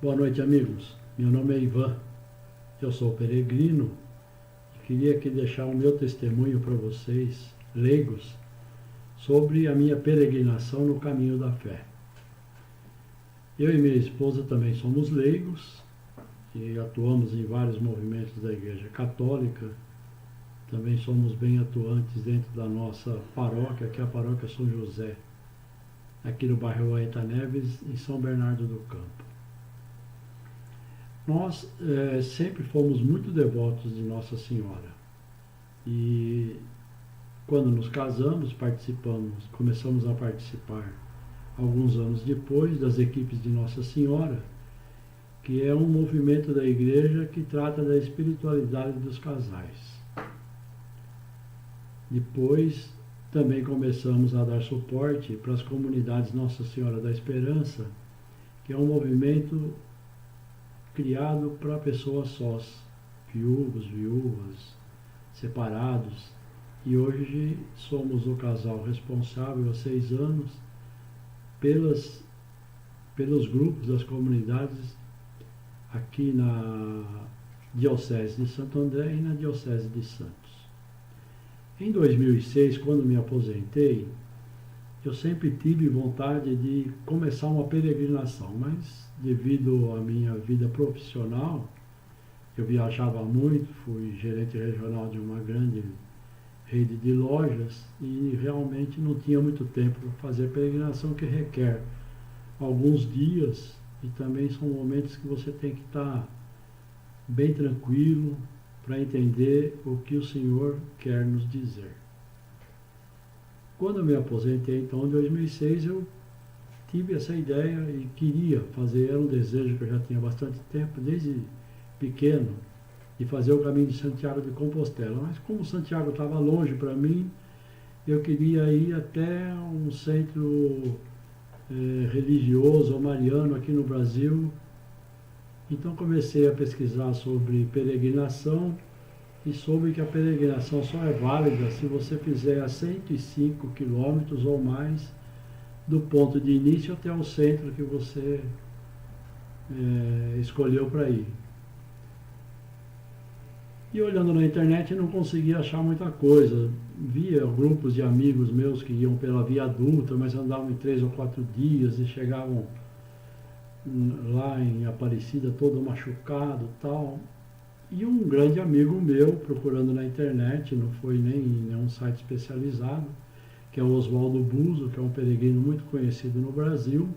Boa noite, amigos. Meu nome é Ivan, eu sou peregrino e queria aqui deixar o meu testemunho para vocês, leigos, sobre a minha peregrinação no caminho da fé. Eu e minha esposa também somos leigos e atuamos em vários movimentos da Igreja Católica. Também somos bem atuantes dentro da nossa paróquia, que é a Paróquia São José, aqui no bairro Aeta Neves, em São Bernardo do Campo. Nós sempre fomos muito devotos de Nossa Senhora e quando nos casamos, começamos a participar alguns anos depois das equipes de Nossa Senhora, que é um movimento da igreja que trata da espiritualidade dos casais. Depois também começamos a dar suporte para as comunidades Nossa Senhora da Esperança, que é um movimento criado para pessoas sós, viúvos, viúvas, separados. E hoje somos o casal responsável há 6 anos pelos grupos das comunidades aqui na Diocese de Santo André e na Diocese de Santos. Em 2006, quando me aposentei, eu sempre tive vontade de começar uma peregrinação, mas devido à minha vida profissional, eu viajava muito, fui gerente regional de uma grande rede de lojas e realmente não tinha muito tempo para fazer peregrinação, que requer alguns dias e também são momentos que você tem que estar bem tranquilo para entender o que o Senhor quer nos dizer. Quando eu me aposentei, então, em 2006, eu tive essa ideia e queria fazer, era um desejo que eu já tinha bastante tempo, desde pequeno, de fazer o caminho de Santiago de Compostela. Mas como Santiago estava longe para mim, eu queria ir até um centro religioso ou mariano aqui no Brasil. Então comecei a pesquisar sobre peregrinação e soube que a peregrinação só é válida se você fizer a 105 quilômetros ou mais do ponto de início até o centro que você escolheu para ir. E olhando na internet não conseguia achar muita coisa. Via grupos de amigos meus que iam pela via adulta, mas andavam em 3 ou 4 dias e chegavam lá em Aparecida todo machucado e tal. E um grande amigo meu, procurando na internet, não foi nem em nenhum site especializado, que é o Oswaldo Buzo, que é um peregrino muito conhecido no Brasil,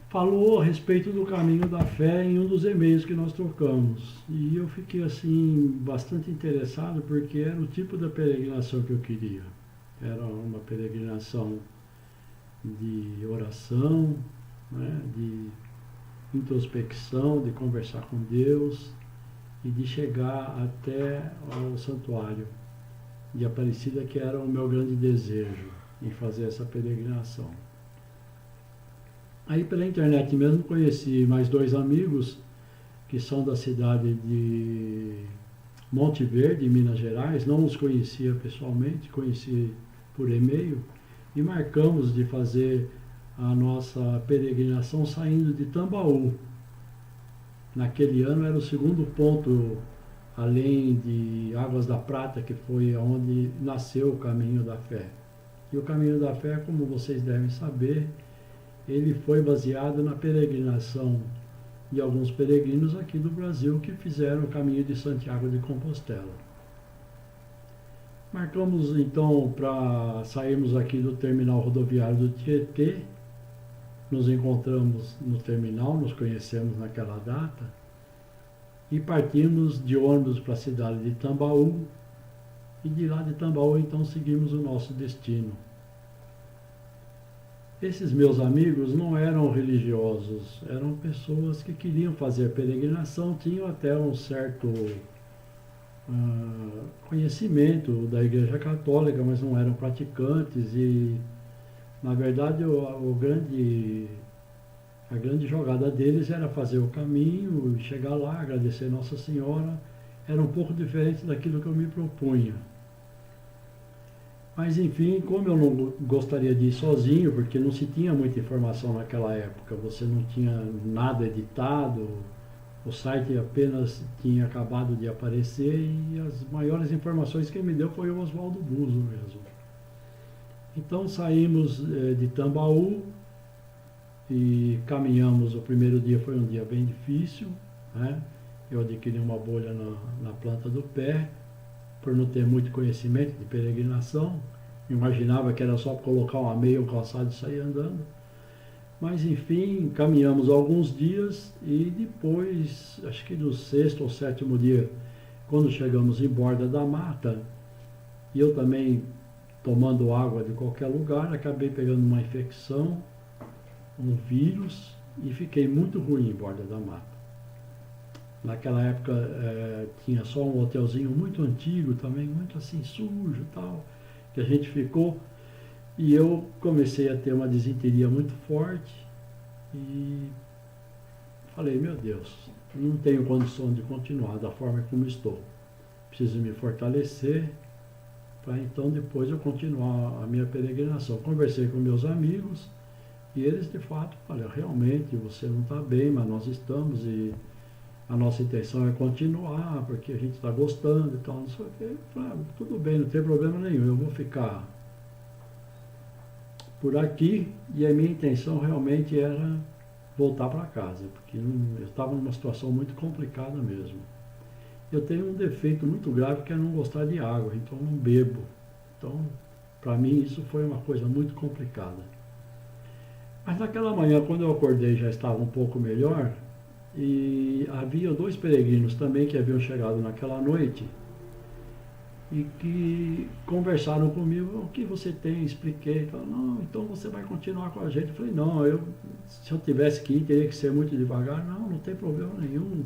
falou a respeito do caminho da fé em um dos e-mails que nós trocamos. E eu fiquei assim bastante interessado porque era o tipo da peregrinação que eu queria. Era uma peregrinação de oração, né, de introspecção, de conversar com Deus e de chegar até ao santuário de Aparecida, que era o meu grande desejo em fazer essa peregrinação. Aí pela internet mesmo conheci mais 2 amigos que são da cidade de Monte Verde, em Minas Gerais. Não os conhecia pessoalmente, conheci por e-mail e marcamos de fazer a nossa peregrinação saindo de Tambaú. Naquele ano era o segundo ponto, além de Águas da Prata, que foi onde nasceu o Caminho da Fé. E o Caminho da Fé, como vocês devem saber, ele foi baseado na peregrinação de alguns peregrinos aqui do Brasil que fizeram o caminho de Santiago de Compostela. Marcamos então para sairmos aqui do terminal rodoviário do Tietê. Nos encontramos no terminal, nos conhecemos naquela data e partimos de ônibus para a cidade de Tambaú e de lá de Tambaú então seguimos o nosso destino. Esses meus amigos não eram religiosos, eram pessoas que queriam fazer peregrinação, tinham até um certo conhecimento da Igreja Católica, mas não eram praticantes e, na verdade, a grande jogada deles era fazer o caminho, chegar lá, agradecer Nossa Senhora. Era um pouco diferente daquilo que eu me propunha. Mas enfim, como eu não gostaria de ir sozinho, porque não se tinha muita informação naquela época, você não tinha nada editado, o site apenas tinha acabado de aparecer e as maiores informações que ele me deu foi o Oswaldo Buzo mesmo. Então saímos de Tambaú e caminhamos. O primeiro dia foi um dia bem difícil, né? Eu adquiri uma bolha na planta do pé, por não ter muito conhecimento de peregrinação. Imaginava que era só colocar uma meia, um calçado e sair andando. Mas enfim, caminhamos alguns dias e depois, acho que do sexto ou sétimo dia, quando chegamos em Borda da Mata, e eu também tomando água de qualquer lugar, acabei pegando uma infecção, um vírus, e fiquei muito ruim em Borda da Mata. Naquela época tinha só um hotelzinho muito antigo também, muito assim sujo e tal, que a gente ficou. E eu comecei a ter uma disenteria muito forte e falei, meu Deus, não tenho condição de continuar da forma como estou. Preciso me fortalecer para então depois eu continuar a minha peregrinação. Conversei com meus amigos e eles de fato falaram, realmente você não está bem, mas nós estamos e a nossa intenção é continuar, porque a gente está gostando e tal, não sei o quê. Eu falei, tudo bem, não tem problema nenhum, eu vou ficar por aqui e a minha intenção realmente era voltar para casa, porque eu estava numa situação muito complicada mesmo. Eu tenho um defeito muito grave que é não gostar de água, então eu não bebo. Então, para mim isso foi uma coisa muito complicada. Mas naquela manhã, quando eu acordei, já estava um pouco melhor e havia dois peregrinos também que haviam chegado naquela noite e que conversaram comigo, o que você tem? Expliquei, falaram, não, então você vai continuar com a gente. Eu falei, não, se eu tivesse que ir, teria que ser muito devagar. Não, não tem problema nenhum,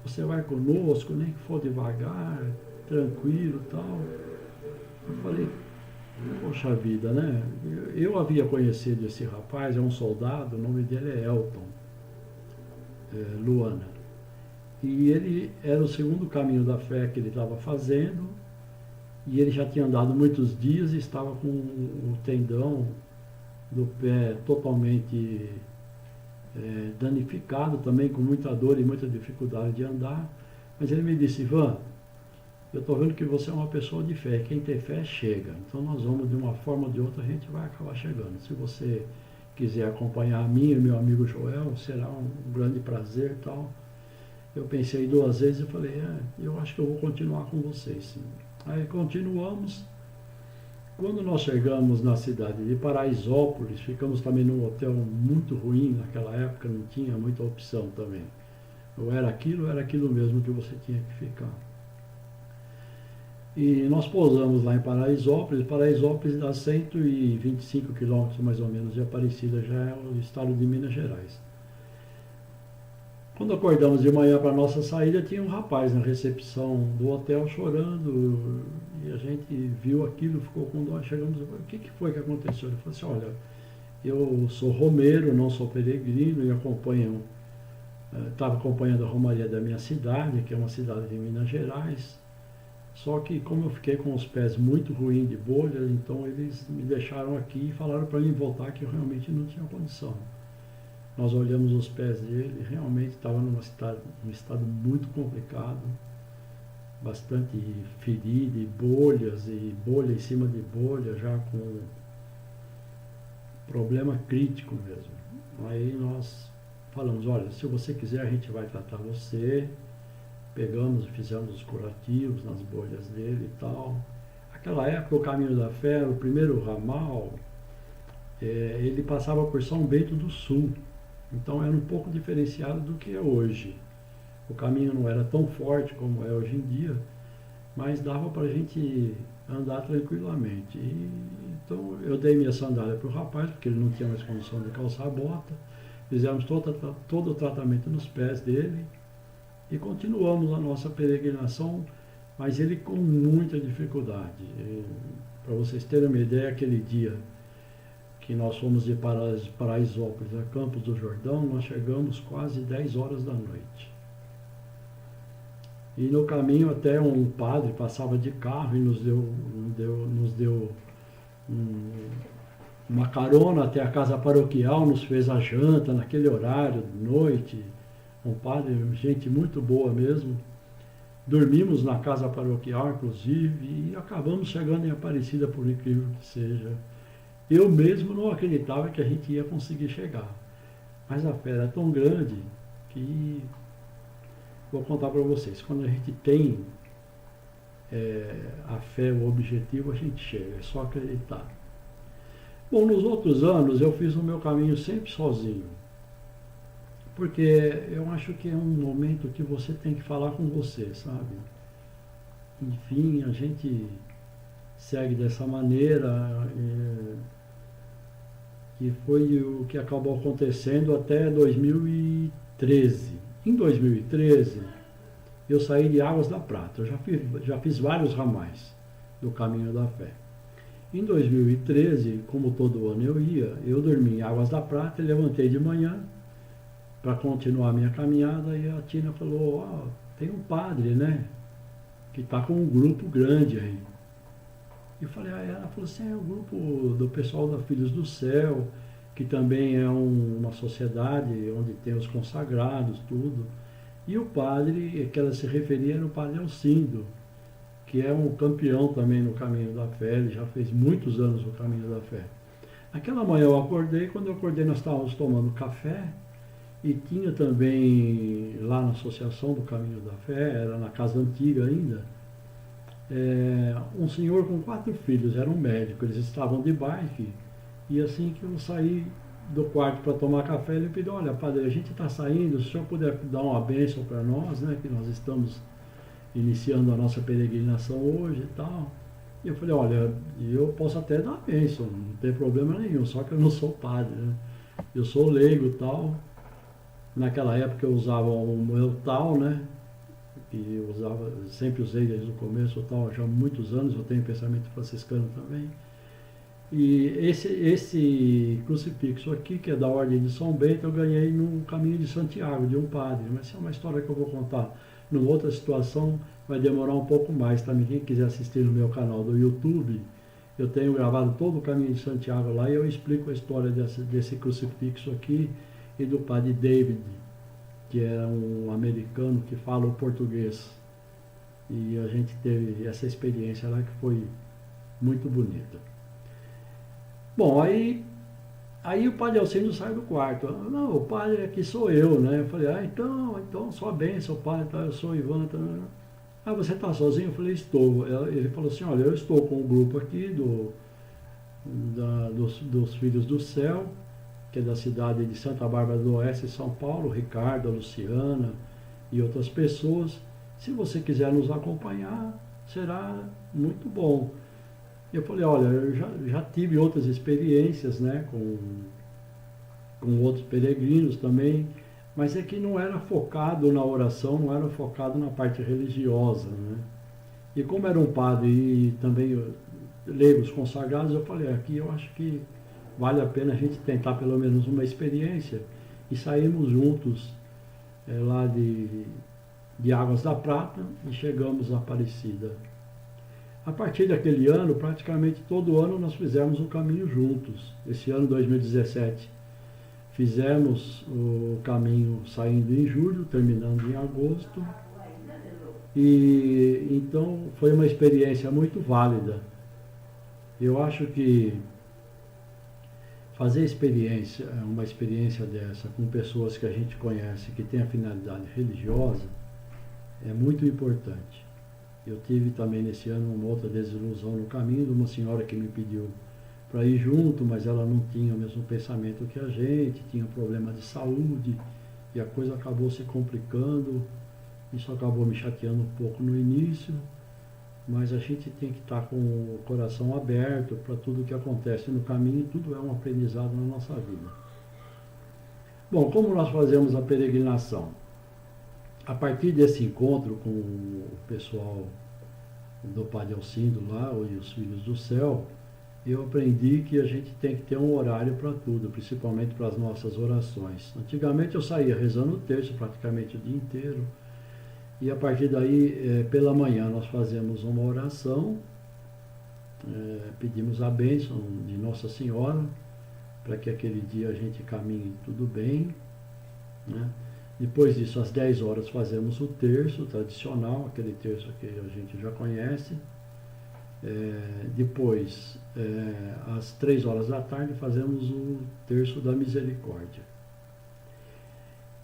você vai conosco, nem que for devagar, tranquilo e tal. Eu falei, poxa vida, né? Eu havia conhecido esse rapaz, é um soldado, o nome dele é Elton, Luana. E ele era o segundo caminho da fé que ele estava fazendo, e ele já tinha andado muitos dias e estava com o tendão do pé totalmente danificado, também com muita dor e muita dificuldade de andar. Mas ele me disse, Ivan, eu estou vendo que você é uma pessoa de fé, quem tem fé chega. Então nós vamos, de uma forma ou de outra, a gente vai acabar chegando. Se você quiser acompanhar a mim e meu amigo Joel, será um grande prazer e tal. Eu pensei duas vezes e falei, eu acho que eu vou continuar com vocês, sim. Aí continuamos. Quando nós chegamos na cidade de Paraisópolis, ficamos também num hotel muito ruim, naquela época não tinha muita opção também. Ou era aquilo mesmo que você tinha que ficar. E nós pousamos lá em Paraisópolis. Paraisópolis dá 125 quilômetros mais ou menos de Aparecida, já é o estado de Minas Gerais. Quando acordamos de manhã para a nossa saída, tinha um rapaz na recepção do hotel chorando, e a gente viu aquilo, ficou com dó. Chegamos e falamos, o que foi que aconteceu? Ele falou assim, olha, eu sou romeiro, não sou peregrino, e estava acompanhando a romaria da minha cidade, que é uma cidade de Minas Gerais, só que como eu fiquei com os pés muito ruins de bolhas, então eles me deixaram aqui e falaram para mim voltar, que eu realmente não tinha condição. Nós olhamos os pés dele, realmente estava num estado muito complicado, bastante ferido, e bolha em cima de bolha, já com problema crítico mesmo. Aí nós falamos, olha, se você quiser a gente vai tratar você. Pegamos e fizemos os curativos nas bolhas dele e tal. Naquela época o Caminho da Fé, o primeiro ramal, ele passava por São Bento do Sul. Então era um pouco diferenciado do que é hoje. O caminho não era tão forte como é hoje em dia, mas dava para a gente andar tranquilamente. Então eu dei minha sandália para o rapaz, porque ele não tinha mais condição de calçar a bota. Fizemos todo o tratamento nos pés dele e continuamos a nossa peregrinação, mas ele com muita dificuldade. Para vocês terem uma ideia, aquele dia que nós fomos de Paraisópolis a Campos do Jordão, nós chegamos quase 10 horas da noite. E no caminho até um padre passava de carro e nos deu uma carona até a casa paroquial, nos fez a janta naquele horário, de noite. Um padre, gente muito boa mesmo. Dormimos na casa paroquial, inclusive, e acabamos chegando em Aparecida, por incrível que seja. Eu mesmo não acreditava que a gente ia conseguir chegar. Mas a fé era tão grande que, vou contar para vocês, quando a gente tem a fé, o objetivo, a gente chega, é só acreditar. Bom, nos outros anos eu fiz o meu caminho sempre sozinho, porque eu acho que é um momento que você tem que falar com você, sabe? Enfim, a gente segue dessa maneira, e foi o que acabou acontecendo até 2013. Em 2013, eu saí de Águas da Prata. Eu já fiz vários ramais do Caminho da Fé. Em 2013, como todo ano eu ia, eu dormi em Águas da Prata e levantei de manhã para continuar a minha caminhada, e a Tina falou, tem um padre, né, que está com um grupo grande aí. E falei, ela falou assim, é o grupo do pessoal da Filhos do Céu, que também é uma sociedade onde tem os consagrados, tudo. E o padre que ela se referia era o padre Alcindo, que é um campeão também no Caminho da Fé, ele já fez muitos anos o Caminho da Fé. Naquela manhã eu acordei, quando eu acordei nós estávamos tomando café, e tinha também lá na Associação do Caminho da Fé, era na casa antiga ainda, um senhor com 4 filhos, era um médico, eles estavam de bike, e assim que eu saí do quarto para tomar café, ele pediu, olha padre, a gente está saindo, se o senhor puder dar uma bênção para nós, né, que nós estamos iniciando a nossa peregrinação hoje e tal. E eu falei, olha, eu posso até dar a bênção, não tem problema nenhum, só que eu não sou padre, né? Eu sou leigo e tal. Naquela época eu usava um meu tal, né? Que eu usava, sempre usei desde o começo o tal, já há muitos anos, eu tenho pensamento franciscano também. E esse crucifixo aqui, que é da Ordem de São Bento, eu ganhei no Caminho de Santiago, de um padre. Mas essa é uma história que eu vou contar numa outra situação, vai demorar um pouco mais, tá? Quem quiser assistir no meu canal do YouTube, eu tenho gravado todo o Caminho de Santiago lá e eu explico a história desse crucifixo aqui e do padre David, que é um americano que fala o português. E a gente teve essa experiência lá que foi muito bonita. Bom, aí o padre Alcindo sai do quarto. Não, o padre aqui sou eu, né? Eu falei, então sua bênção, padre, tá? Eu sou Ivan. Tá. Você está sozinho? Eu falei, estou. Ele falou assim, olha, eu estou com um grupo aqui dos Filhos do Céu, que é da cidade de Santa Bárbara do Oeste, São Paulo, Ricardo, a Luciana e outras pessoas. Se você quiser nos acompanhar, será muito bom. Eu falei, olha, eu já tive outras experiências, né, com outros peregrinos também, mas é que não era focado na oração, não era focado na parte religiosa, né? E como era um padre e também leigos consagrados, eu falei, aqui eu acho que vale a pena a gente tentar pelo menos uma experiência, e saímos juntos lá de Águas da Prata e chegamos a Aparecida. A partir daquele ano, praticamente todo ano nós fizemos o caminho juntos. Esse ano, 2017, fizemos o caminho saindo em julho, terminando em agosto. E então foi uma experiência muito válida. Eu acho que fazer uma experiência dessa com pessoas que a gente conhece, que tem a finalidade religiosa, é muito importante. Eu tive também nesse ano uma outra desilusão no caminho, de uma senhora que me pediu para ir junto, mas ela não tinha o mesmo pensamento que a gente, tinha problema de saúde, e a coisa acabou se complicando. Isso acabou me chateando um pouco no início, mas a gente tem que estar com o coração aberto para tudo que acontece no caminho, tudo é um aprendizado na nossa vida. Bom, como nós fazemos a peregrinação? A partir desse encontro com o pessoal do Padre Alcindo lá, e os Filhos do Céu, eu aprendi que a gente tem que ter um horário para tudo, principalmente para as nossas orações. Antigamente eu saía rezando o terço praticamente o dia inteiro, e a partir daí, pela manhã, nós fazemos uma oração, pedimos a bênção de Nossa Senhora para que aquele dia a gente caminhe tudo bem, né? Depois disso, às 10 horas, fazemos o terço tradicional, aquele terço que a gente já conhece. Depois, às 3 horas da tarde, fazemos o terço da misericórdia.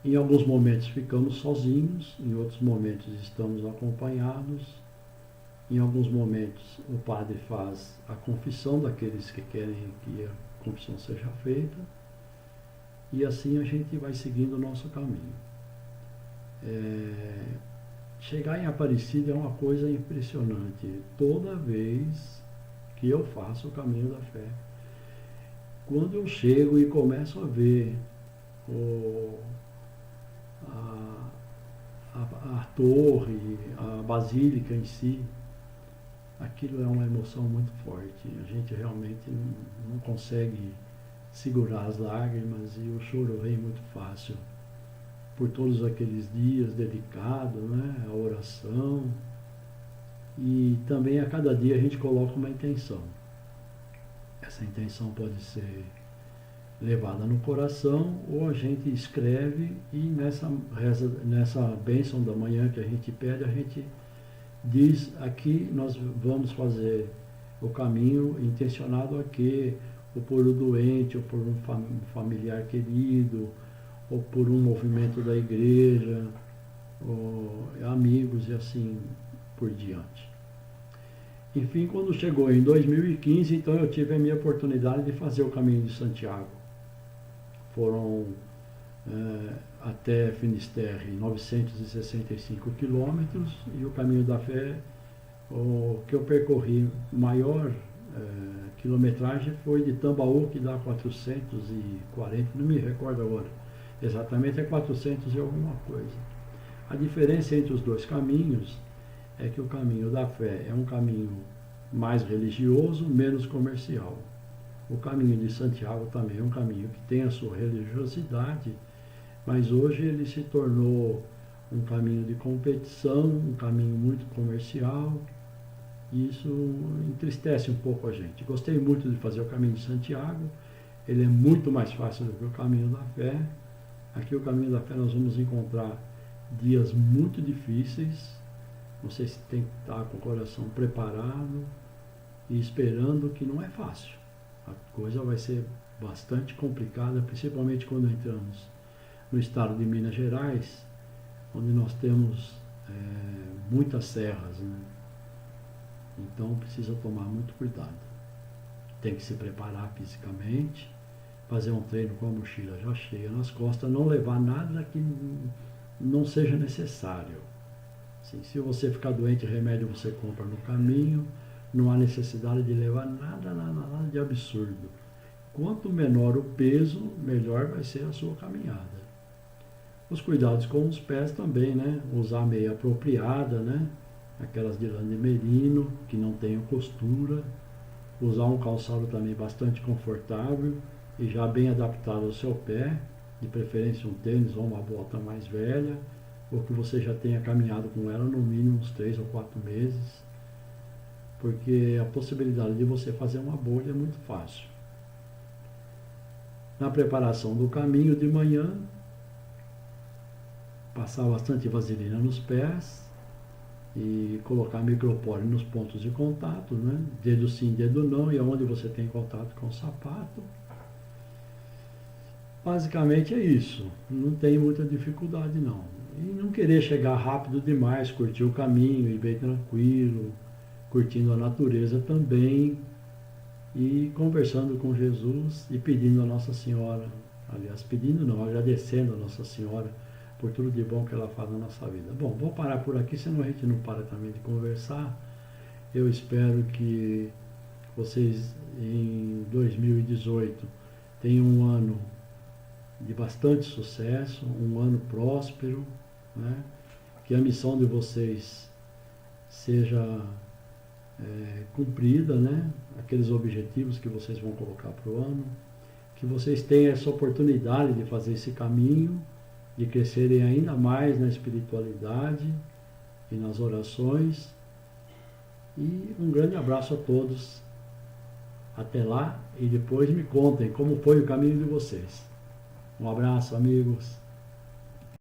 Em alguns momentos ficamos sozinhos, em outros momentos estamos acompanhados. Em alguns momentos o padre faz a confissão daqueles que querem que a confissão seja feita. E assim a gente vai seguindo o nosso caminho. Chegar em Aparecida é uma coisa impressionante. Toda vez que eu faço o caminho da fé, quando eu chego e começo a ver a torre, a basílica em si, aquilo é uma emoção muito forte. A gente realmente não consegue segurar as lágrimas e o choro vem muito fácil por todos aqueles dias dedicados, né, à oração. E também a cada dia a gente coloca uma intenção. Essa intenção pode ser levada no coração ou a gente escreve e nessa bênção da manhã que a gente pede, a gente diz: aqui nós vamos fazer o caminho intencionado aqui, ou por um doente, ou por um familiar querido, ou por um movimento da igreja, ou amigos e assim por diante. Enfim, quando chegou em 2015, então eu tive a minha oportunidade de fazer o caminho de Santiago. Foram até Finisterre 965 quilômetros e o caminho da fé, o que eu percorri maior quilometragem foi de Tambaú, que dá 440, não me recordo agora, exatamente é 400 e alguma coisa. A diferença entre os dois caminhos é que o caminho da fé é um caminho mais religioso, menos comercial. O caminho de Santiago também é um caminho que tem a sua religiosidade, mas hoje ele se tornou um caminho de competição, um caminho muito comercial, e isso entristece um pouco a gente. Gostei muito de fazer o caminho de Santiago, ele é muito mais fácil do que o caminho da fé. Aqui o caminho da fé nós vamos encontrar dias muito difíceis, vocês têm que estar com o coração preparado e esperando, que não é fácil. A coisa vai ser bastante complicada, principalmente quando entramos no estado de Minas Gerais, onde nós temos muitas serras, né? Então precisa tomar muito cuidado. Tem que se preparar fisicamente, fazer um treino com a mochila já cheia nas costas, não levar nada que não seja necessário. Assim, se você ficar doente, remédio você compra no caminho, não há necessidade de levar nada de absurdo. Quanto menor o peso, melhor vai ser a sua caminhada. Os cuidados com os pés também, né? Usar meia apropriada, né? Aquelas de lã de merino, que não tenham costura. Usar um calçado também bastante confortável e já bem adaptado ao seu pé, de preferência um tênis ou uma bota mais velha, ou que você já tenha caminhado com ela no mínimo uns 3 ou 4 meses, porque a possibilidade de você fazer uma bolha é muito fácil. Na preparação do caminho de manhã, passar bastante vaselina nos pés e colocar micropore nos pontos de contato, né? Dedo sim, dedo não, e aonde você tem contato com o sapato. Basicamente é isso, não tem muita dificuldade não. E não querer chegar rápido demais, curtir o caminho, ir bem tranquilo, curtindo a natureza também, e conversando com Jesus e pedindo a Nossa Senhora, aliás, pedindo não, agradecendo a Nossa Senhora por tudo de bom que ela faz na nossa vida. Bom, vou parar por aqui, senão a gente não para também de conversar. Eu espero que vocês em 2018 tenham um ano de bastante sucesso, um ano próspero, né? Que a missão de vocês seja cumprida, né? Aqueles objetivos que vocês vão colocar para o ano, que vocês tenham essa oportunidade de fazer esse caminho, de crescerem ainda mais na espiritualidade e nas orações. E um grande abraço a todos Até lá e depois me contem como foi o caminho de vocês. Um abraço, amigos.